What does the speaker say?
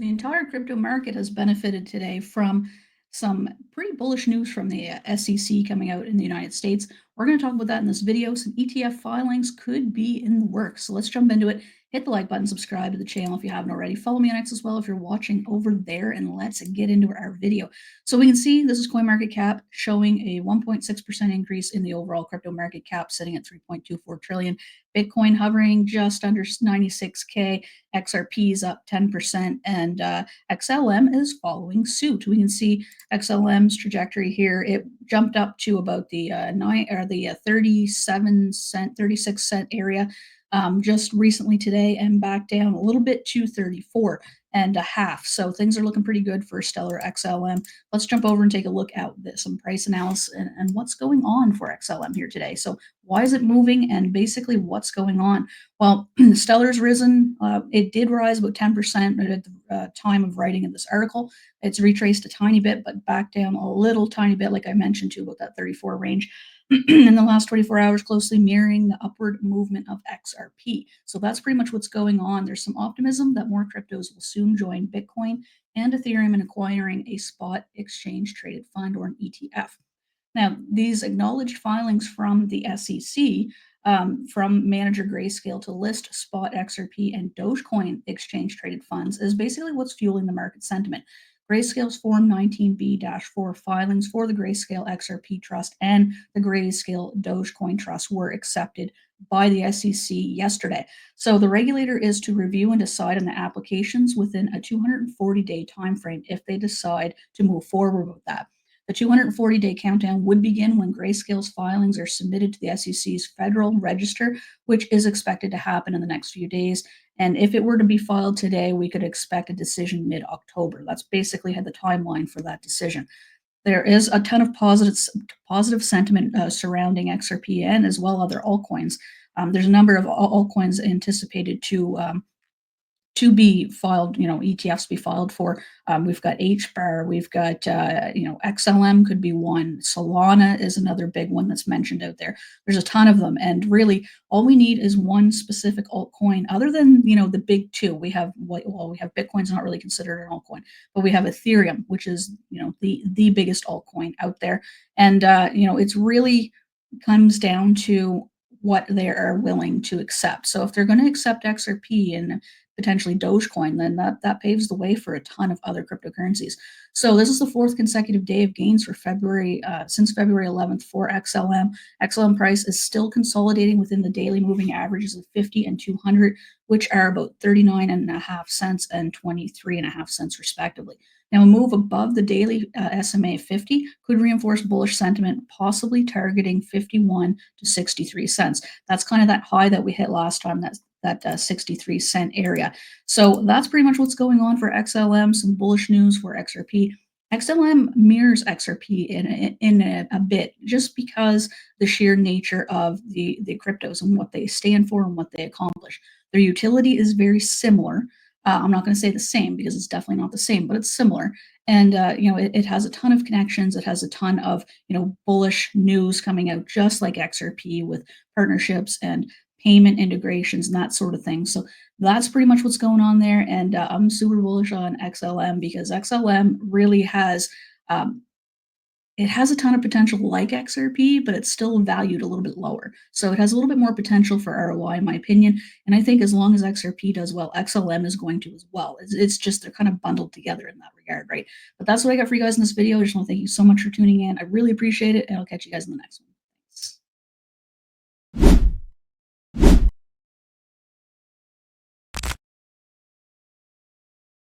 The entire crypto market has benefited today from some pretty bullish news from the SEC coming out in the United States. We're going to talk about that in this video. Some ETF filings could be in the works. So let's jump into it. Hit the like button, subscribe to the channel if you haven't already. Follow me on X as well if you're watching over there, and let's get into our video. So we can see this is CoinMarketCap showing a 1.6% increase in the overall crypto market cap, sitting at 3.24 trillion. Bitcoin hovering just under 96K. XRP is up 10%, and XLM is following suit. We can see XLM's trajectory here. It jumped up to about the 37 cent, 36 cent area just recently today, and back down a little bit to 34 and a half. So things are looking pretty good for Stellar XLM. Let's jump over and take a look at some price analysis and what's going on for XLM here today. So why is it moving, and basically what's going on? Well, Stellar's risen. It did rise about 10% at the time of writing of this article. It's retraced a tiny bit, but back down a little tiny bit, like I mentioned, to about that 34 range. In the last 24 hours, closely mirroring the upward movement of XRP. So that's pretty much what's going on. There's some optimism that more cryptos will soon join Bitcoin and Ethereum in acquiring a spot exchange traded fund, or an ETF. Now, these acknowledged filings from the SEC, from manager Grayscale to list spot XRP and Dogecoin exchange traded funds, is basically what's fueling the market sentiment. Grayscale's Form 19B-4 filings for the Grayscale XRP Trust and the Grayscale Dogecoin Trust were accepted by the SEC yesterday. So the regulator is to review and decide on the applications within a 240-day timeframe if they decide to move forward with that. The 240-day countdown would begin when Grayscale's filings are submitted to the SEC's Federal Register, which is expected to happen in the next few days. And if it were to be filed today, we could expect a decision mid-October. That's basically the timeline for that decision. There is a ton of positive sentiment surrounding XRP and as well other altcoins. There's a number of altcoins anticipated to be filed, ETFs be filed for. We've got HBAR, we've got, XLM could be one. Solana is another big one that's mentioned out there. There's a ton of them. And really, all we need is one specific altcoin other than, the big two. We have Bitcoin's not really considered an altcoin, but we have Ethereum, which is, the biggest altcoin out there. And, it's really comes down to what they are willing to accept. So if they're going to accept XRP and potentially Dogecoin, then that paves the way for a ton of other cryptocurrencies. So this is the fourth consecutive day of gains for February, since February 11th for XLM. XLM price is still consolidating within the daily moving averages of 50 and 200, which are about 39.5 cents and 23.5 cents respectively. Now, a move above the daily SMA 50 could reinforce bullish sentiment, possibly targeting 51 to 63 cents. That's kind of that high that we hit last time, that 63 cent area. So that's pretty much what's going on for XLM. Some bullish news for XRP. XLM mirrors XRP in a bit, just because the sheer nature of the cryptos and what they stand for and what they accomplish. Their utility is very similar. I'm not going to say the same because it's definitely not the same, but it's similar. And, it has a ton of connections. It has a ton of, bullish news coming out, just like XRP, with partnerships and payment integrations and that sort of thing. So that's pretty much what's going on there. And I'm super bullish on XLM because XLM really has, it has a ton of potential like XRP, but it's still valued a little bit lower. So it has a little bit more potential for ROI, in my opinion. And I think as long as XRP does well, XLM is going to as well. It's just they're kind of bundled together in that regard, right? But that's what I got for you guys in this video. I just want to thank you so much for tuning in. I really appreciate it, and I'll catch you guys in the next one.